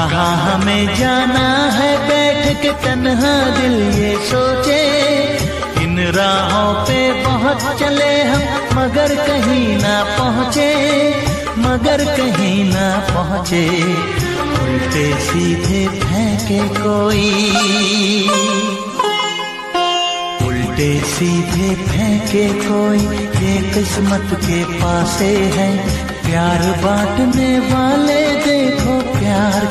कहाँ हमें जाना है बैठ के तन्हा दिल ये सोचे। इन राहों पे बहुत चले हम मगर कहीं ना पहुँचे, मगर कहीं ना पहुँचे। उल्टे सीधे फेंके कोई, उल्टे सीधे फेंके कोई, ये किस्मत के पासे है। प्यार बांटने वाले देखो प्यार